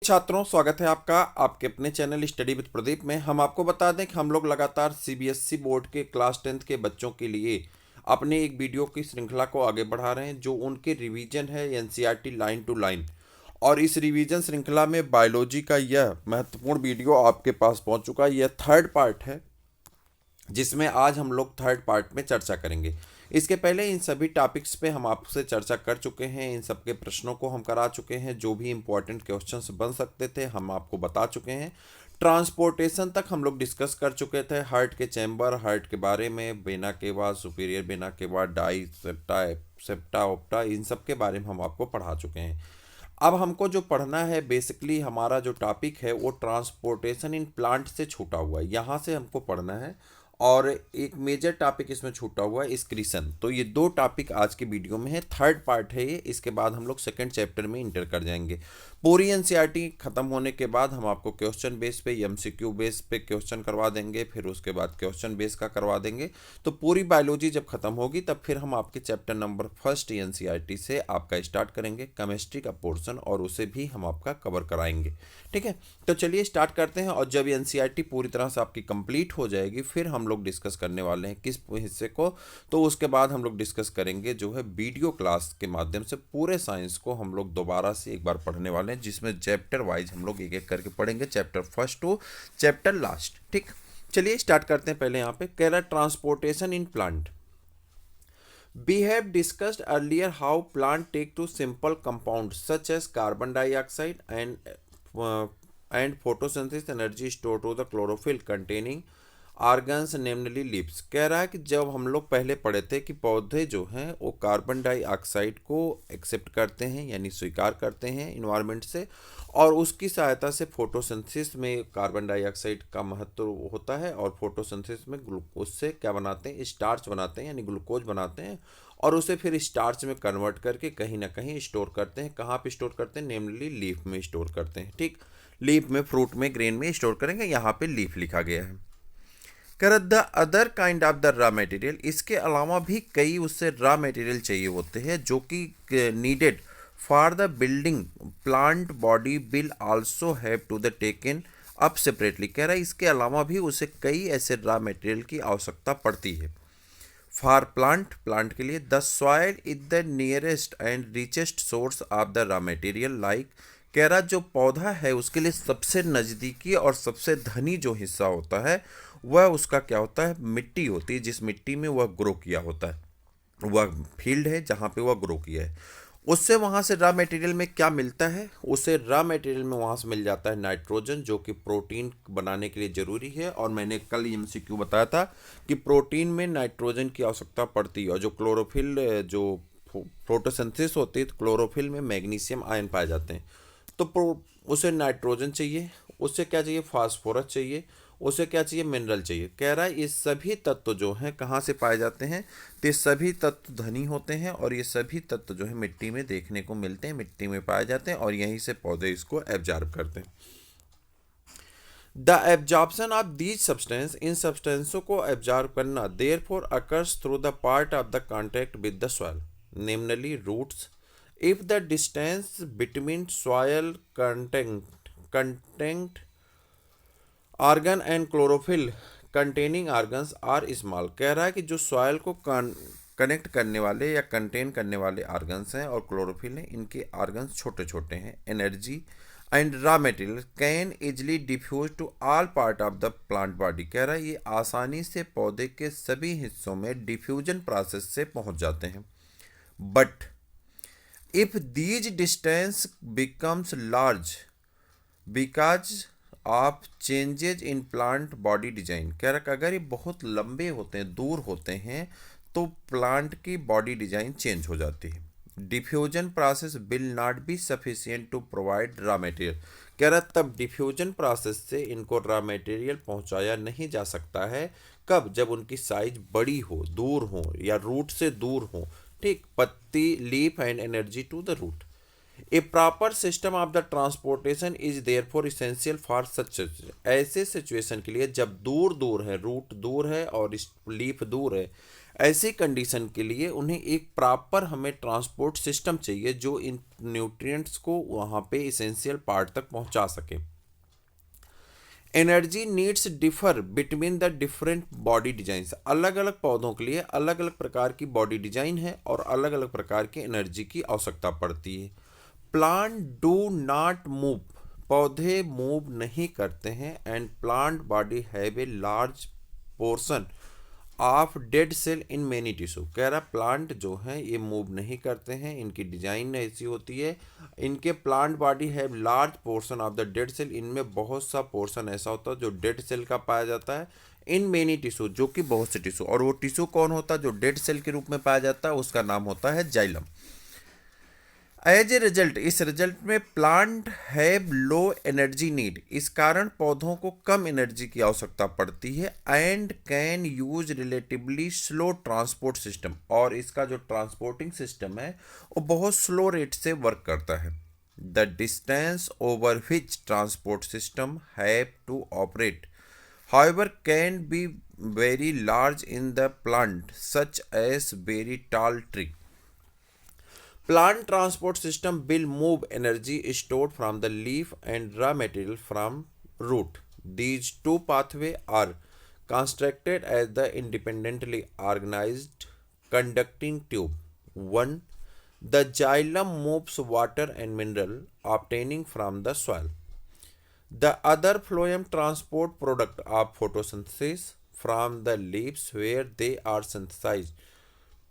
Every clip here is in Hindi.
छात्रों, स्वागत है आपका आपके अपने चैनल स्टडी विद प्रदीप में। हम आपको बता दें कि हम लोग लगातार सीबीएसई बोर्ड के क्लास 10th के बच्चों के लिए अपने एक वीडियो की श्रृंखला को आगे बढ़ा रहे हैं, जो उनके रिवीजन है एनसीईआरटी लाइन टू लाइन। और इस रिवीजन श्रृंखला में बायोलॉजी का यह महत्वपूर्ण वीडियो आपके पास पहुंच चुका है। यह थर्ड पार्ट है, जिसमें आज हम लोग थर्ड पार्ट में चर्चा करेंगे। इसके पहले इन सभी टॉपिक्स पे हम आपसे चर्चा कर चुके हैं, इन सब के प्रश्नों को हम करा चुके हैं, जो भी इंपॉर्टेंट क्वेश्चंस बन सकते थे हम आपको बता चुके हैं। ट्रांसपोर्टेशन तक हम लोग डिस्कस कर चुके थे, हार्ट के चैम्बर, हार्ट के बारे में, वेना के बाद, सुपीरियर वेना के बाद, डाई सेप्टा सेप्टा ओप्टा, इन सब के बारे में हम आपको पढ़ा चुके हैं। अब हमको जो पढ़ना है, बेसिकली हमारा जो टॉपिक है वो ट्रांसपोर्टेशन इन प्लांट से छूटा हुआ है, यहाँ से हमको पढ़ना है। और एक मेजर टॉपिक इसमें छूटा हुआ है एक्सक्रीशन। तो ये दो टॉपिक आज की वीडियो में है, थर्ड पार्ट है ये। इसके बाद हम लोग सेकंड चैप्टर में इंटर कर जाएंगे। पूरी एनसीईआरटी खत्म होने के बाद हम आपको क्वेश्चन बेस पे, एमसीक्यू बेस पे क्वेश्चन करवा देंगे, फिर उसके बाद क्वेश्चन बेस का करवा देंगे। तो पूरी बायोलॉजी जब खत्म होगी तब फिर हम आपके चैप्टर नंबर फर्स्ट एनसीईआरटी से आपका स्टार्ट करेंगे, केमिस्ट्री का पोर्शन, और उसे भी हम आपका कवर कराएंगे। ठीक है, तो चलिए स्टार्ट करते हैं। और जब एनसीईआरटी पूरी तरह से आपकी कंप्लीट हो जाएगी, फिर हम लोग डिस्कस करने वाले हैं किस हिस्से को। तो उसके बाद हम लोग डिस्कस करेंगे जो है वीडियो क्लास के माध्यम से पूरे साइंस को हम लोग दोबारा से एक बार पढ़ने वाले हैं, जिसमें चैप्टर वाइज हम लोग एक एक करके पढ़ेंगे, chapter first to chapter last. ठीक, चलिए स्टार्ट करते हैं। पहले यहाँ पे कह रहा है transportation in plant. We have discussed earlier how plant take to simple compounds such as carbon dioxide uh, and photosynthesis energy stored to the chlorophyll containing organs namely lips. कह रहा है कि जब हम लोग पहले पढ़े थे कि पौधे जो हैं वो कार्बन डाइऑक्साइड को एक्सेप्ट करते हैं, यानी स्वीकार करते हैं इन्वायरमेंट से, और उसकी सहायता से फोटोसिंथेसिस में कार्बन डाइऑक्साइड का महत्व होता है, और फोटोसिंथेसिस में उससे क्या बनाते हैं, स्टार्च बनाते हैं, यानी ग्लूकोज बनाते हैं, और उसे फिर स्टार्च में कन्वर्ट करके कहीं ना कहीं स्टोर करते हैं। कहाँ पे स्टोर करते हैं? नेमली लीफ में स्टोर करते हैं। ठीक, लीफ में, फ्रूट में, ग्रेन में स्टोर करेंगे, यहाँ पे लीफ लिखा गया है। कर the other kind of the raw material, इसके अलावा भी कई उससे रॉ मटेरियल चाहिए होते हैं जो कि needed for the building plant body will also have to the taken up separately. कह रहा है इसके अलावा भी उसे कई ऐसे रॉ मटेरियल की आवश्यकता पड़ती है। फॉर प्लांट, प्लांट के लिए, the soil is the nearest and richest source of the raw material. Like, कह रहा जो पौधा है उसके लिए सबसे नज़दीकी और सबसे धनी जो हिस्सा होता है वह उसका क्या होता है? मिट्टी होती है, जिस मिट्टी में वह ग्रो किया होता है, वह फील्ड है जहाँ पे वह ग्रो किया है। उससे वहाँ से रॉ मटेरियल में क्या मिलता है? उसे रॉ मटेरियल में वहाँ से मिल जाता है नाइट्रोजन, जो कि प्रोटीन बनाने के लिए ज़रूरी है। और मैंने कल एमसीक्यू बताया था कि प्रोटीन में नाइट्रोजन की आवश्यकता पड़ती है, और जो क्लोरोफिल, जो फोटोसिंथेसिस होती है, तो क्लोरोफिल में मैग्नीशियम आयन पाए जाते हैं। तो उसे नाइट्रोजन चाहिए, उससे क्या चाहिए? फास्फोरस चाहिए, उसे क्या चाहिए? मिनरल चाहिए। कह रहा है ये सभी तत्व जो हैं कहाँ से पाए जाते हैं? तो ये सभी तत्व धनी होते हैं, और ये सभी तत्व जो है मिट्टी में देखने को मिलते हैं, मिट्टी में पाए जाते हैं, और यहीं से पौधे इसको एब्जॉर्ब करते हैं। The absorption of these substance, इन सब्सटेंसों को एब्जॉर्ब करना, therefore occurs through the part of the contact with the soil, namely roots. If the distance between soil content organ and chlorophyll containing organs are small. कह रहा है कि जो सॉइल को कनेक्ट करने वाले या कंटेन करने वाले ऑर्गन्स हैं और क्लोरोफिल हैं, इनके ऑर्गन्स छोटे छोटे हैं। Energy and raw material can easily diffuse to all part of the plant body. कह रहा है ये आसानी से पौधे के सभी हिस्सों में डिफ्यूजन प्रोसेस से पहुंच जाते हैं। But if these distance becomes large because of changes in plant body design. कह रहा अगर ये बहुत लंबे होते हैं, दूर होते हैं, तो प्लांट की बॉडी डिजाइन चेंज हो जाती है। Diffusion process will not be sufficient to provide raw material. कह रहा तब डिफ्यूजन प्रोसेस से इनको रॉ मटेरियल पहुंचाया नहीं जा सकता है। कब? जब उनकी साइज बड़ी हो, दूर हो, या रूट से दूर हो। ठीक, पत्ती, leaf and energy to the root. A proper system of the transportation is therefore essential for such. ऐसे सिचुएशन के लिए जब दूर दूर है, रूट दूर है और लीफ दूर है, ऐसी कंडीशन के लिए उन्हें एक प्रॉपर हमें ट्रांसपोर्ट सिस्टम चाहिए जो इन न्यूट्रिएंट्स को वहाँ पे इसेंशियल पार्ट तक पहुँचा सके। Energy needs differ between the different body designs, अलग अलग पौधों के लिए अलग अलग प्रकार की बॉडी डिजाइन है और अलग अलग प्रकार की एनर्जी की आवश्यकता पड़ती है। प्लांट डू नॉट मूव, पौधे मूव नहीं करते हैं। And plant body have a large portion of dead cell in many tissue, कह रहा प्लांट जो हैं ये मूव नहीं करते हैं, इनकी डिजाइन ऐसी होती है, इनके plant body have large portion of the dead cell, इनमें बहुत सा पोर्शन ऐसा होता है जो डेड सेल का पाया जाता है। इन मेनी टिश्यू, जो कि बहुत से टिश्यू, और वो टिश्यू कौन होता है जो डेड सेल के रूप में पाया जाता है, उसका नाम होता है जाइलम। एज ए रिजल्ट, इस रिजल्ट में plant have low energy need, इस कारण पौधों को कम एनर्जी की आवश्यकता पड़ती है। And can use relatively slow transport system, और इसका जो ट्रांसपोर्टिंग सिस्टम है वो बहुत स्लो रेट से वर्क करता है। The distance over which transport system have to operate however can be very large in the plant such as very tall tree. Plant transport system will move energy stored from the leaf and raw material from root. These two pathways are constructed as the independently organized conducting tube. 1. The xylem moves water and mineral obtaining from the soil. The other phloem transport product of photosynthesis from the leaves where they are synthesized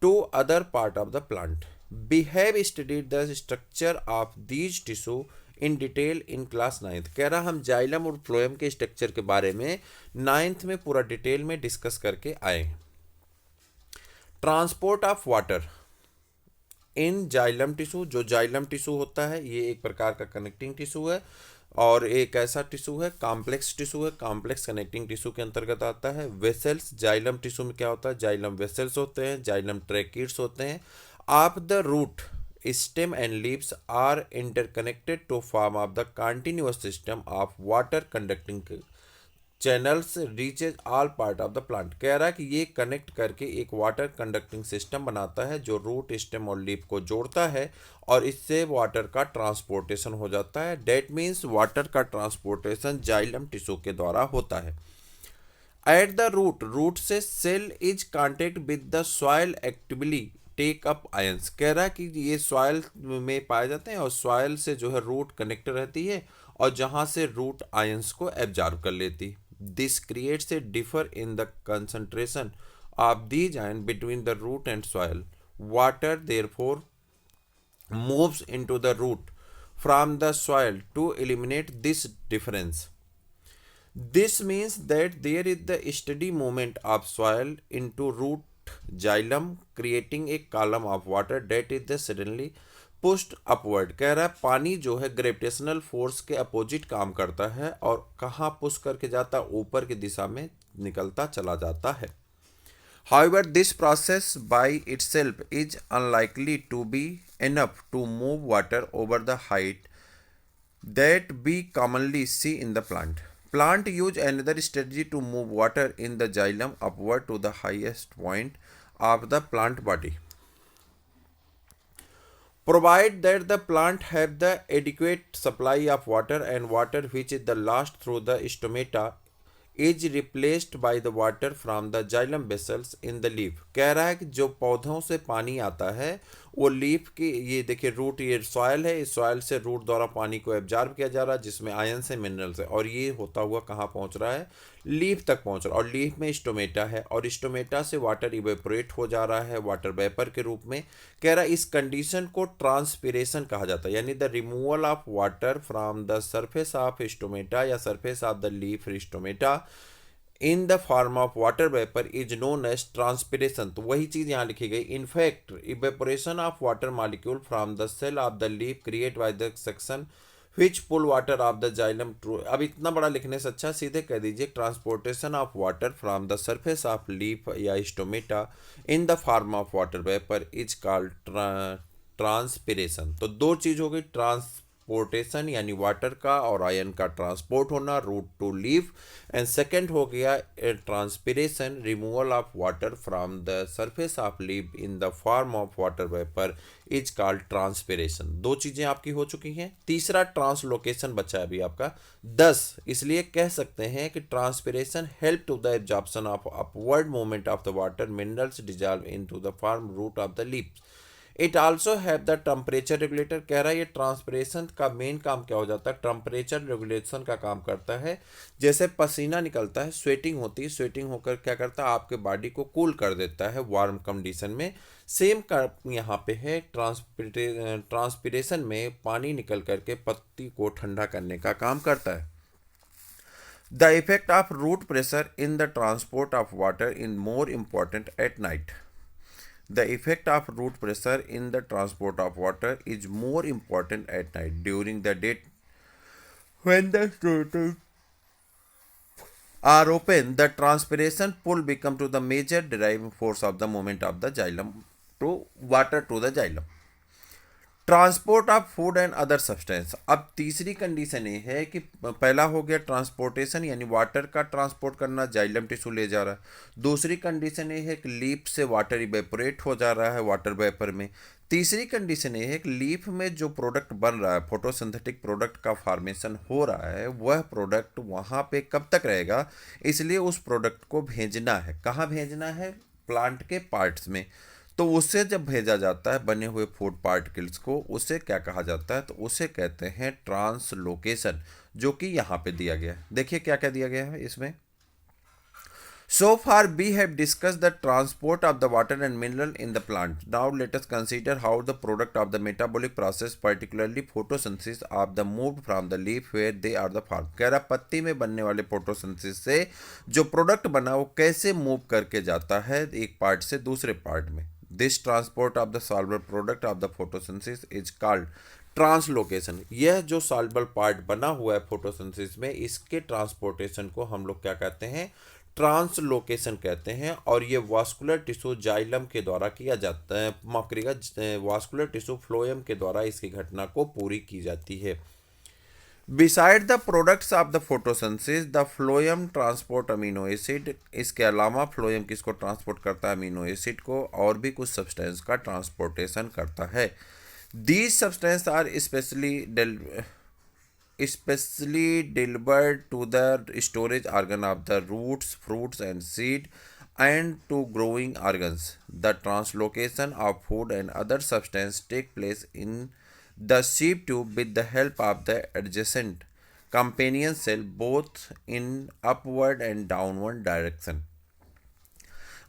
to other part of the plant. We have studied the structure of these tissue in detail in class 9th, कह रहा हम जाइलम और फ्लोएम के स्ट्रक्चर के बारे में 9th में पूरा डिटेल में डिस्कस करके आए। Transport of water in xylem tissue, जो जाइलम टिश्यू होता है ये एक प्रकार का कनेक्टिंग टिश्यू है और एक ऐसा टिश्यू है कॉम्प्लेक्स टिश्यू है, कॉम्प्लेक्स कनेक्टिंग टिश्यू के अंतर्गत आता है। वेसल्स, जाइलम टिश्यू में क्या होता है, जाइलम वेसल्स होते हैं, जाइलम ट्रैकिड्स होते हैं। Of the root stem and leaves are interconnected to form of the continuous system of water conducting channels reaches all part of the plant, कह रहा है कि ये कनेक्ट करके एक वाटर कंडक्टिंग सिस्टम बनाता है जो रूट स्टेम और लीफ को जोड़ता है और इससे वाटर का ट्रांसपोर्टेशन हो जाता है। डेट मीन्स वाटर का ट्रांसपोर्टेशन जाइलम टिश्यू के द्वारा होता है। एट द रूट, रूट से cell is contact with the soil actively take up ions, कह रहा है कि ये सॉइल में पाए जाते हैं और सॉइल से जो है रूट कनेक्ट रहती है और जहाँ से रूट आयंस को एब्जॉर्ब कर लेती। This creates a differ in the concentration of these ion between the root and soil. Water therefore moves into the root from the soil to eliminate this difference. This means that there is the steady movement of soil into root xylem creating a column of water that is the suddenly pushed upward, कह रहा है पानी जो है ग्रेविटेशनल फोर्स के अपोजिट काम करता है और कहाँ पुश करके जाता है, ऊपर की दिशा में निकलता चला जाता है। However, this process by itself is unlikely to be enough to move water over the height that we commonly see in the plant. Plant use another strategy to move water in the xylem upward to the highest point of the plant body. Provide that the plant have the adequate supply of water and water which is the lost through the stomata is replaced by the water from the xylem vessels in the leaf, कह रहा है कि जो पौधों से पानी आता है वो लीफ की, ये देखिए रूट, ये सॉइल है, इस सॉइल से रूट द्वारा पानी को एब्जॉर्ब किया जा रहा है जिसमें आयन से मिनरल्स है और ये होता हुआ कहाँ पहुँच रहा है, लीफ तक पहुँच रहा है। और लीफ में स्टोमेटा है और स्टोमेटा से वाटर इवेपोरेट हो जा रहा है वाटर वेपर के रूप में, कह रहा है इस कंडीशन को ट्रांसपिरेशन कहा जाता है, यानी the removal of water from the surface of stomata या surface of the leaf stomata in the form of water vapour is known as transpiration. तो वही चीज़ यहाँ लिखी गई। In fact evaporation of water molecule from the cell of the leaf create by the section which pull water of the xylem true. अब इतना बड़ा लिखने से अच्छा सीधे कह दीजिए transportation of water from the surface of leaf या stomata in the form of water vapour is called transpiration. तो दो चीज़ हो गई, ट्रांसपोर्टेशन ट्रांसपोर्टेशन यानी वाटर का और आयन का ट्रांसपोर्ट होना, root to leaf. And second हो गया transpiration, removal of water from the surface of leaf in the form of water vapour is called transpiration. दो चीज़ें आपकी हो चुकी हैं। तीसरा ट्रांसलोकेशन बचा है अभी आपका 10, इसलिए कह सकते हैं कि transpiration help to the absorption of upward movement of the water minerals dissolve into the form root of the leaf. It also have the temperature regulator. कह रहा है ये ट्रांसपिरेशन का मेन काम क्या हो जाता है, टेम्परेचर रेगुलेशन का काम करता है। जैसे पसीना निकलता है, स्वेटिंग होती है, स्वेटिंग होकर क्या करता है आपके बॉडी को कूल कर देता है वार्म कंडीशन में। सेम का यहाँ पे है, ट्रांसपिरेशन में पानी निकल करके पत्ती को ठंडा करने का काम करता है। The effect of root pressure in the transport of water in more important at night. The effect of root pressure in the transport of water is more important at night. During the day, when the scrotals are open, the transpiration pull become to the major driving force of the movement of the xylem to water to the xylem. Transport of food and other substance. अब तीसरी कंडीशन ये है कि पहला हो गया ट्रांसपोर्टेशन यानी वाटर का ट्रांसपोर्ट करना, जाइलम टिश्यू ले जा रहा है। दूसरी कंडीशन ये है कि लीफ से वाटर इवेपोरेट हो जा रहा है वाटर वेपर में। तीसरी कंडीशन ये है कि लीफ में जो प्रोडक्ट बन रहा है, फोटोसिंथेटिक प्रोडक्ट का फॉर्मेशन हो रहा है, वह प्रोडक्ट वहाँ पे कब तक रहेगा, इसलिए उस प्रोडक्ट को भेजना है। कहाँ भेजना है, प्लांट के पार्ट्स में। तो उससे जब भेजा जाता है बने हुए फूड पार्टिकल्स को, उसे क्या कहा जाता है, तो उसे कहते हैं ट्रांसलोकेशन, जो कि यहाँ पे दिया गया है। देखिए क्या क्या दिया गया है इसमें। So far we have discussed the transport of the water and mineral in the plant. Now let us consider how the product of the metabolic process, particularly photosynthesis, of the moved from the leaf where they are the formed. कह रहा पत्ती में बनने वाले फोटोसिंथेसिस से जो प्रोडक्ट बना वो कैसे मूव करके जाता है एक पार्ट से दूसरे पार्ट में। This transport of the soluble product of the photosynthesis is called translocation. यह जो सॉल्युबल पार्ट बना हुआ है फोटोसिंथेसिस में, इसके ट्रांसपोर्टेशन को हम लोग क्या कहते हैं, ट्रांसलोकेशन कहते हैं। और ये वास्कुलर टिश्यू जाइलम के द्वारा किया जाता है, माफ करिएगा, वास्कुलर टिश्यू फ्लोएम के द्वारा इसकी घटना को पूरी की जाती है। Beside the products of the photosynthesis the phloem transport amino acid. इसके अलावा फ्लोएम किसको ट्रांसपोर्ट करता है, अमीनो एसिड को, और भी कुछ सब्सटेंस का ट्रांसपोर्टेशन करता है। These substances are especially delivered to the storage organ of the roots, fruits and seed and to growing organs. The translocation of food and other substances take place in the sieve tube with the help of the adjacent companion cell both in upward and downward direction.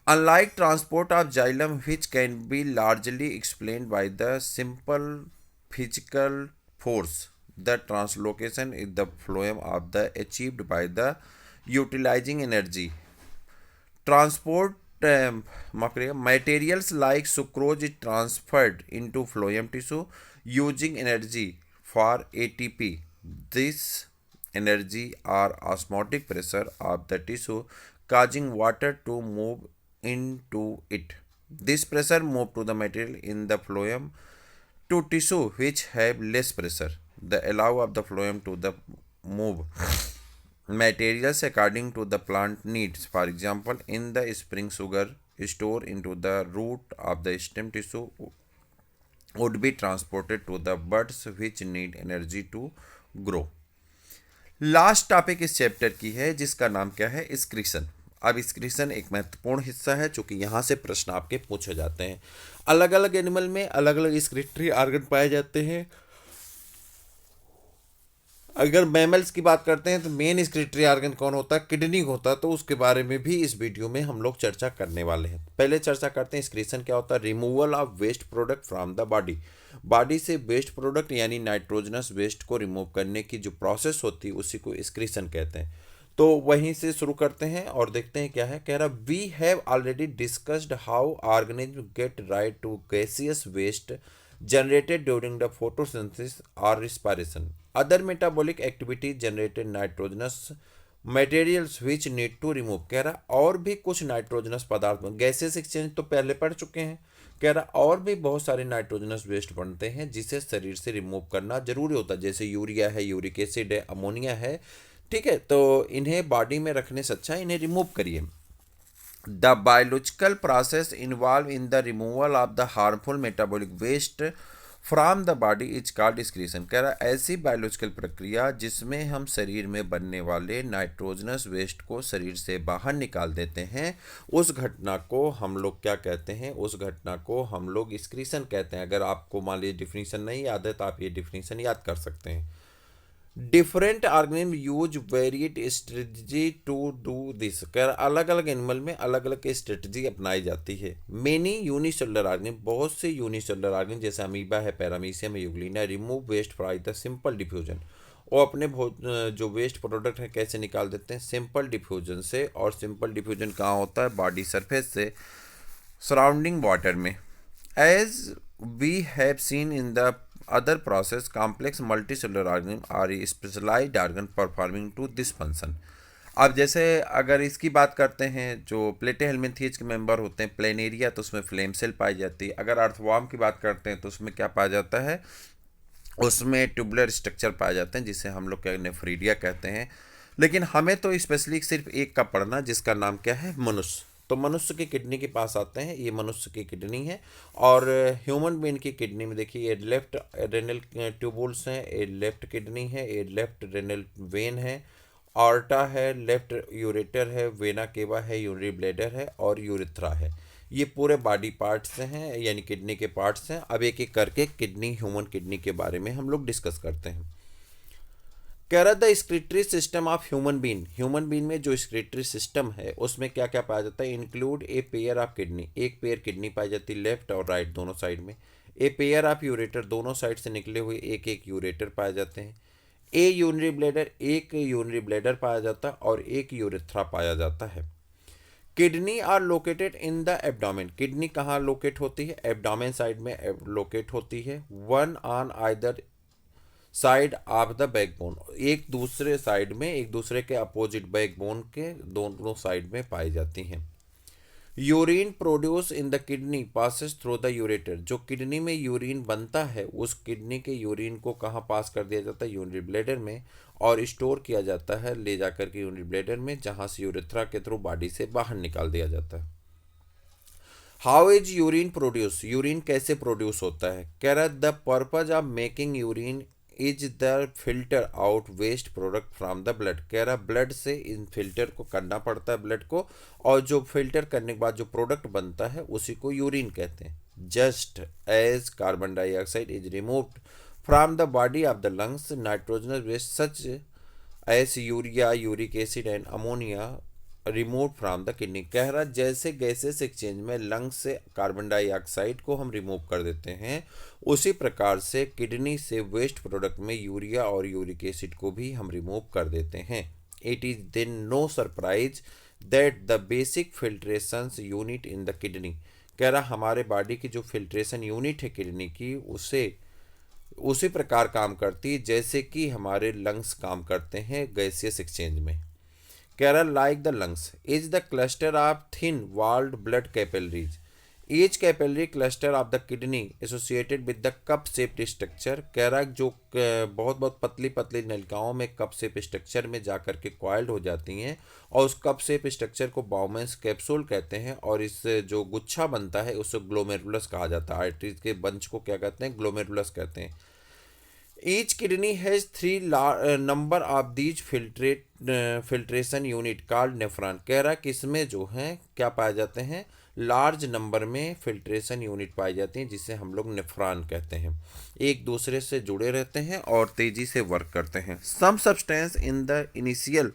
Unlike transport of xylem, which can be largely explained by the simple physical force, the translocation is the phloem of the achieved by the utilizing energy. Transport materials like sucrose is transferred into phloem tissue using energy for ATP. This energy or osmotic pressure of the tissue causing water to move into it. This pressure move to the material in the phloem to tissue which have less pressure. The allow of the phloem to the move materials according to the plant needs. For example, in the spring sugar stored into the root of the stem tissue would be transported to the buds which need energy to grow. Last topic इस चैप्टर की है जिसका नाम क्या है, एक्सक्रीशन। अब एक्सक्रीशन एक महत्वपूर्ण हिस्सा है चूंकि यहाँ से प्रश्न आपके पूछे जाते हैं। अलग अलग एनिमल में अलग अलग एक्सक्रीटरी ऑर्गन पाए जाते हैं। अगर मैमल्स की बात करते हैं तो मेन एक्सक्रीटरी ऑर्गन कौन होता है, किडनी होता है। तो उसके बारे में भी इस वीडियो में हम लोग चर्चा करने वाले हैं। पहले चर्चा करते हैं एक्सक्रीशन क्या होता है। Removal of waste product from the body. Body से वेस्ट प्रोडक्ट यानी नाइट्रोजनस वेस्ट को रिमूव करने की जो प्रोसेस होती है उसी को एक्सक्रीशन कहते हैं। तो वहीं से शुरू करते हैं और देखते हैं क्या है। कह रहा we have already discussed how organism get right to gaseous waste generated during the photosynthesis or respiration. Other metabolic activities generated nitrogenous materials which need to remove, कह रहा और भी कुछ नाइट्रोजनस पदार्थ, गैसेस एक्सचेंज तो पहले पढ़ चुके हैं, कह रहा और भी बहुत सारे नाइट्रोजनस वेस्ट बनते हैं जिसे शरीर से रिमूव करना जरूरी होता है, जैसे यूरिया है, यूरिक एसिड है, अमोनिया है। ठीक है, तो इन्हें बॉडी में रखने से अच्छा इन्हें रिमूव करिए। The biological process involve in the removal of the harmful metabolic waste from the body is called excretion, कह रहा ऐसी बायोलॉजिकल प्रक्रिया जिसमें हम शरीर में बनने वाले नाइट्रोजनस वेस्ट को शरीर से बाहर निकाल देते हैं, उस घटना को हम लोग क्या कहते हैं, उस घटना को हम लोग एक्सक्रीशन कहते हैं। अगर आपको मान लीजिए डिफिनीशन नहीं याद है तो आप ये डिफिनीशन याद कर सकते हैं। Different organism use variety strategy to do this, कर अलग अलग एनिमल में अलग अलग स्ट्रेटजी अपनाई जाती है। मेनी यूनिसेलुलर ऑर्गेनिज्म, बहुत से यूनिसेलुलर ऑर्गेनिज्म जैसे अमीबा है, पैरामीशियम है, euglena, remove waste from the simple diffusion, वो अपने जो वेस्ट प्रोडक्ट है कैसे निकाल देते हैं, सिंपल डिफ्यूजन से। और सिंपल डिफ्यूजन कहाँ होता है, बॉडी सरफेस से सराउंडिंग वाटर में। As we have seen in the other process complex multicellular organism are a specialized organ performing to this function। अब जैसे अगर इसकी बात करते हैं, जो प्लेटेहेल्मिन्थेज के मेंबर होते हैं प्लेनेरिया, तो उसमें फ्लेम सेल पाई जाती है। अगर अर्थवॉर्म की बात करते हैं तो उसमें क्या पाया जाता है, उसमें ट्यूबुलर स्ट्रक्चर पाए जाते हैं जिसे हम लोग क्या नेफ्रीडिया कहते हैं। लेकिन हमें तो स्पेशली सिर्फ एक का पढ़ना, जिसका नाम क्या है, मनुष्य। तो मनुष्य की किडनी के पास आते हैं, ये मनुष्य की किडनी है। और ह्यूमन बीइंग की किडनी में देखिए, ये लेफ्ट रेनल ट्यूबुल्स हैं, ये लेफ्ट किडनी है, ये लेफ्ट रेनल वेन है, ऑर्टा है, लेफ्ट यूरेटर है, वेना केवा है, यूरिनरी ब्लैडर है और यूरिथ्रा है। ये पूरे बॉडी पार्ट्स हैं, यानी किडनी के पार्ट्स हैं। अब एक एक करके किडनी, ह्यूमन किडनी के बारे में हम लोग डिस्कस करते हैं। कह रहा था excretory system of human being, human being में जो स्क्रीटरी सिस्टम है उसमें क्या क्या पाया जाता है, include a pair of kidney, एक पेयर किडनी पाई जाती है लेफ्ट और राइट दोनों साइड में। ए पेयर ऑफ यूरेटर, दोनों साइड से निकले हुए एक एक यूरेटर पाए जाते हैं। ए यूरिनरी ब्लैडर, एक यूरिनरी ब्लैडर पाया जाता है और एक यूरेथ्रा पाया जाता है। Kidney are located in the abdomen, kidney कहाँ लोकेट होती है, एब्डोमेन साइड में लोकेट होती है। One on either side of the backbone, एक दूसरे साइड में, एक दूसरे के अपोजिट बैकबोन के दोनों साइड में पाई जाती हैं। Urine produce in the kidney passes through the ureter, जो किडनी में यूरिन बनता है उस किडनी के यूरिन को कहाँ पास कर दिया जाता है, यूरिनरी ब्लैडर में, और स्टोर किया जाता है ले जाकर के यूरिनरी ब्लैडर में, जहाँ से यूरेथ्रा के थ्रू बॉडी से बाहर निकाल दिया जाता है। How is urine produce, urine कैसे प्रोड्यूस होता है, कह रहा है the purpose of making urine is the filter out waste product from the blood, कह रहा ब्लड से इन फिल्टर को करना पड़ता है ब्लड को, और जो फिल्टर करने के बाद जो प्रोडक्ट बनता है उसी को यूरिन कहते हैं। Just as carbon dioxide is removed from the body of the lungs, nitrogenous waste such as urea, uric acid and ammonia remove from the kidney, कह रहा जैसे गैसेस एक्सचेंज में लंग्स से कार्बन डाइऑक्साइड को हम रिमूव कर देते हैं, उसी प्रकार से किडनी से वेस्ट प्रोडक्ट में यूरिया और यूरिक एसिड को भी हम रिमूव कर देते हैं। It is then no surprise that the basic filtration unit in the kidney, कह रहा हमारे बॉडी की जो फिल्ट्रेशन यूनिट है किडनी की, उसे उसी प्रकार काम करती है जैसे कि हमारे लंग्स काम करते हैं गैसियस एक्सचेंज में। कह रहा like the lungs is the cluster of thin walled blood capillaries, each capillary cluster of the kidney associated with the cup shaped structure, कह रहा जो बहुत बहुत पतली पतली नलिकाओं में कप शेप स्ट्रक्चर में जाकर के क्वाइल्ड हो जाती हैं, और उस कप शेप स्ट्रक्चर को बाउमेंस कैप्सूल कहते हैं, और इस जो गुच्छा बनता है उसे ग्लोमेरुलस कहा जाता है। आर्टरीज के बंच को क्या कहते हैं, ग्लोमेरुलस कहते हैं। Each kidney has three number of these filtration unit called nephron, कह रहा कि इसमें जो है क्या पाए जाते हैं, लार्ज नंबर में फिल्ट्रेशन यूनिट पाई जाती हैं जिसे हम लोग नेफ्रॉन कहते हैं, एक दूसरे से जुड़े रहते हैं और तेजी से वर्क करते हैं। Some substance in the initial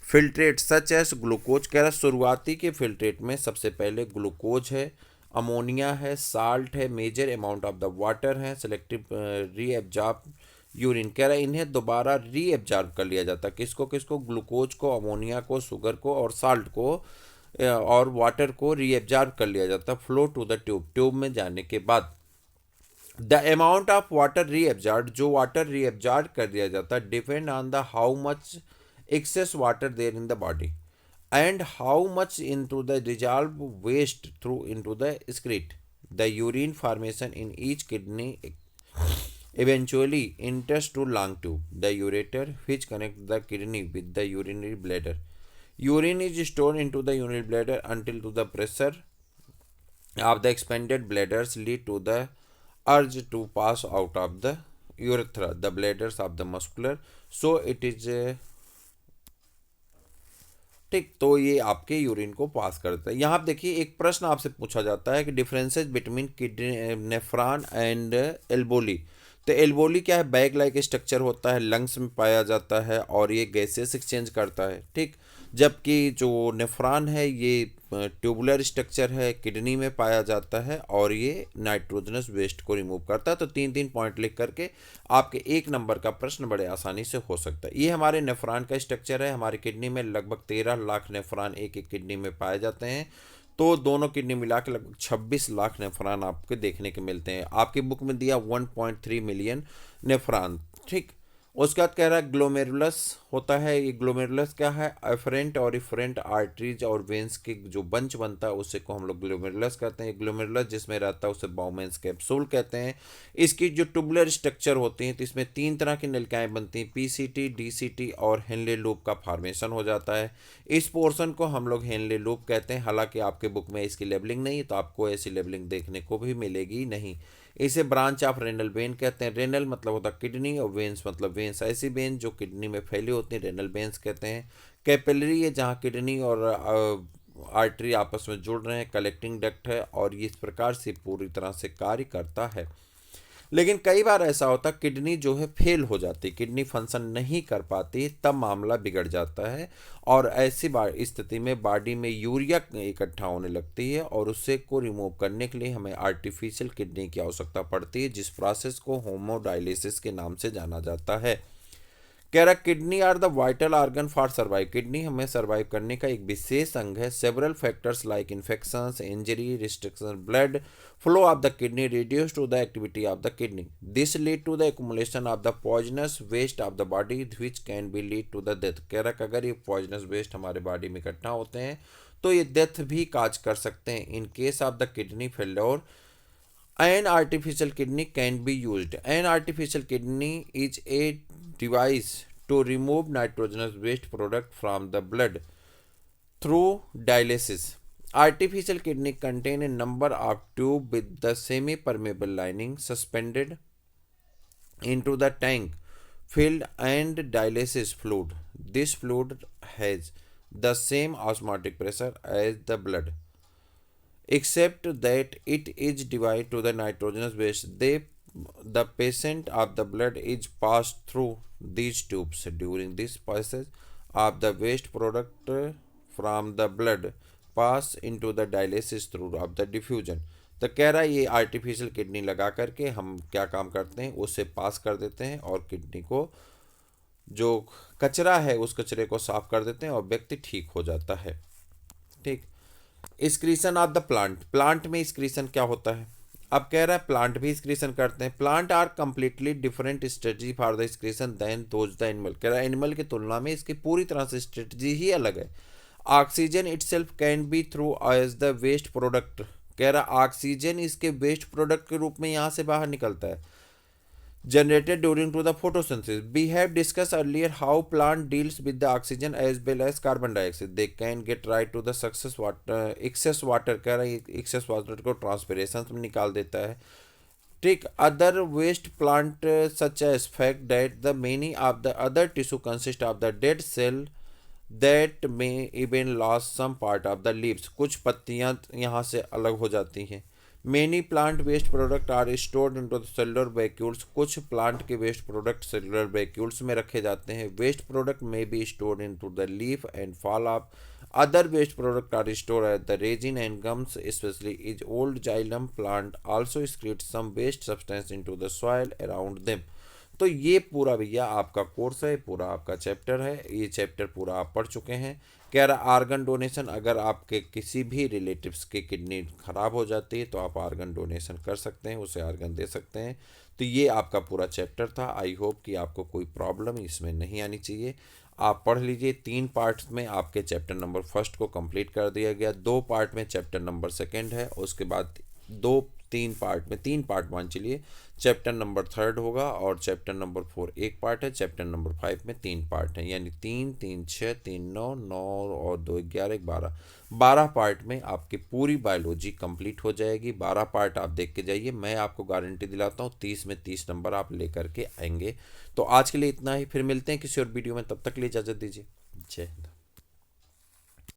filtrate such as glucose, कह रहा शुरुआती के फिल्ट्रेट में सबसे पहले ग्लूकोज है, अमोनिया है, साल्ट है, major amount of the water है, सेलेक्टिव रीएब्जॉर्ब यूरिन, कह रहा है इन्हें दोबारा रीएब्जॉर्ब कर लिया जाता है, किसको किसको, ग्लूकोज को, अमोनिया को, शुगर को और साल्ट को और वाटर को रीएब्जॉर्ब कर लिया जाता है flow to the tube, tube में जाने के बाद। The amount of water reabsorb, जो वाटर रीएब्जॉर्ब कर दिया जाता है depend on the how much excess water there in the body, and how much into the dissolved waste through into the excrete. The urine formation in each kidney eventually enters to lung tube, the ureter, which connects the kidney with the urinary bladder. Urine is stored into the urinary bladder until to the pressure of the expanded bladders lead to the urge to pass out of the urethra, the bladders of the muscular. So it is ठीक। तो ये आपके यूरिन को पास करता है। यहाँ आप देखिए एक प्रश्न आपसे पूछा जाता है कि differences between kidney nephron and एल्बोली। तो एल्बोली क्या है, बैग लाइक स्ट्रक्चर होता है, लंग्स में पाया जाता है और ये गैसेस एक्सचेंज करता है, ठीक। जबकि जो नेफ्रॉन है ये ट्यूबुलर स्ट्रक्चर है, किडनी में पाया जाता है और ये नाइट्रोजनस वेस्ट को रिमूव करता है। तो 3-3 पॉइंट लिख करके आपके 1 नंबर का प्रश्न बड़े आसानी से हो सकता है। ये हमारे नेफ्रॉन का स्ट्रक्चर है। हमारी किडनी में लगभग 13 लाख नेफ्रॉन एक एक किडनी में पाए जाते हैं। तो दोनों किडनी मिला के लगभग 26 लाख नेफ्रॉन आपके देखने के मिलते हैं। आपकी बुक में दिया 1.3 मिलियन नेफ्रॉन, ठीक। उसके बाद कह रहा है ग्लोमेरुलस होता है। ये ग्लोमेरुलस क्या है, एफरेंट और इफरेंट आर्टरीज और वेंस के जो बंच बनता है उसे को हम लोग ग्लोमेरुलस कहते हैं। ग्लोमेरुलस जिसमें रहता है उसे बाउमेंस कैप्सूल कहते हैं। इसकी जो ट्यूबुलर स्ट्रक्चर होती है तो इसमें 3 तरह की नलिकाएं बनती हैं, पीसीटी, डीसीटी और हेनले लूप का फॉर्मेशन हो जाता है। इस पोर्शन को हम लोग हेनले लूप कहते हैं। हालांकि आपके बुक में इसकी लेबलिंग नहीं है तो आपको ऐसी लेबलिंग देखने को भी मिलेगी नहीं। इसे ब्रांच ऑफ रेनल वेन कहते हैं। रेनल मतलब होता है किडनी और वेन्स मतलब वेन्स ऐसी वेन जो किडनी में फैली होती है, रेनल वेन्स कहते हैं। कैपिलरी है जहाँ किडनी और आर्टरी आपस में जुड़ रहे हैं। कलेक्टिंग डक्ट है और ये इस प्रकार से पूरी तरह से कार्य करता है। लेकिन कई बार ऐसा होता है किडनी जो है फेल हो जाती, किडनी फंक्शन नहीं कर पाती, तब मामला बिगड़ जाता है और ऐसी स्थिति में बॉडी में यूरिया इकट्ठा होने लगती है और उससे को रिमूव करने के लिए हमें आर्टिफिशियल किडनी की आवश्यकता पड़ती है, जिस प्रोसेस को होमोडायलिसिस के नाम से जाना जाता है। कह रहा kidney are the vital organ for survive. Kidney हमें सर्वाइव करने का एक विशेष अंग है। Several factors like infections, injury, restriction blood flow of the kidney reduce to the activity of the kidney. This lead to the accumulation of the poisonous waste of the body which can be lead to the death. कह रहा अगर ये पॉइजनस वेस्ट हमारे बॉडी में इकट्ठा होते हैं तो ये डेथ भी काज कर सकते हैं। In case of the kidney failure an artificial kidney can be used. An artificial kidney is a device to remove nitrogenous waste product from the blood through dialysis. Artificial kidney contain a number of tube with the semi-permeable lining suspended into the tank filled and dialysis fluid. This fluid has the same osmotic pressure as the blood, except that it is divided to the nitrogenous waste. The patient of the blood is passed through these tubes. During this passage of the waste product from the blood pass into the dialysis through of the diffusion. तो कह रहा है ये आर्टिफिशियल किडनी लगा करके हम क्या काम करते हैं, उसे पास कर देते हैं और किडनी को जो कचरा है उस कचरे को साफ कर देते हैं और व्यक्ति ठीक हो जाता है, ठीक। Excretion of the plant. Plant में एक्सक्रीशन क्या होता है, अब कह रहा है प्लांट भी एक्सक्रीशन करते हैं। Plant are completely different strategy for the excretion than those the animal. कह रहा है एनिमल की तुलना में इसकी पूरी तरह से स्ट्रेटजी ही अलग है। Oxygen itself can be through as the waste product. कह रहा ऑक्सीजन इसके वेस्ट प्रोडक्ट के रूप में यहाँ से बाहर निकलता है, generated during to the photosynthesis. We have discussed earlier how plant deals with the oxygen as well as carbon dioxide. They can get right to the excess water कह रहा है excess water को transpiration में निकाल देता है, ठीक। Other waste plant such as fact that the many of the other tissue consist of the dead cell that may even lost some part of the leaves. कुछ पत्तियां यहाँ से अलग हो जाती हैं। Many plant waste product are stored into the cellular vacuoles. कुछ प्लांट के वेस्ट प्रोडक्ट सेलुलर वैक्यूल्स में रखे जाते हैं। वेस्ट प्रोडक्ट में B stored into the leaf and fall off. Other waste product are stored at the resin and gums, especially is old xylem plant also excretes some waste substance into the soil around them. तो ये पूरा भैया आपका कोर्स है, पूरा आपका चैप्टर है, ये चैप्टर पूरा आप पढ़ चुके हैं। कह रहा आर्गन डोनेशन, अगर आपके किसी भी रिलेटिव्स की किडनी खराब हो जाती है तो आप आर्गन डोनेशन कर सकते हैं, उसे आर्गन दे सकते हैं। तो ये आपका पूरा चैप्टर था। आई होप कि आपको कोई प्रॉब्लम इसमें नहीं आनी चाहिए। आप पढ़ लीजिए। 3 पार्ट्स में आपके चैप्टर नंबर फर्स्ट को कंप्लीट कर दिया गया, 2 पार्ट में चैप्टर नंबर सेकंड है, उसके बाद 2 3 पार्ट में 3 पार्ट मान चलिए चैप्टर नंबर थर्ड होगा, और चैप्टर नंबर 4 1 पार्ट है, चैप्टर नंबर 5 में 3 पार्ट है, यानी 3 3 6 3 9 और 2 11 12 पार्ट में आपकी पूरी बायोलॉजी कंप्लीट हो जाएगी। 12 पार्ट आप देख के जाइए, मैं आपको गारंटी दिलाता हूँ 30 में 30 नंबर आप लेकर के आएंगे। तो आज के लिए इतना ही, फिर मिलते हैं किसी और वीडियो में, तब तक के लिए इजाज़त दीजिए। जय हिंद।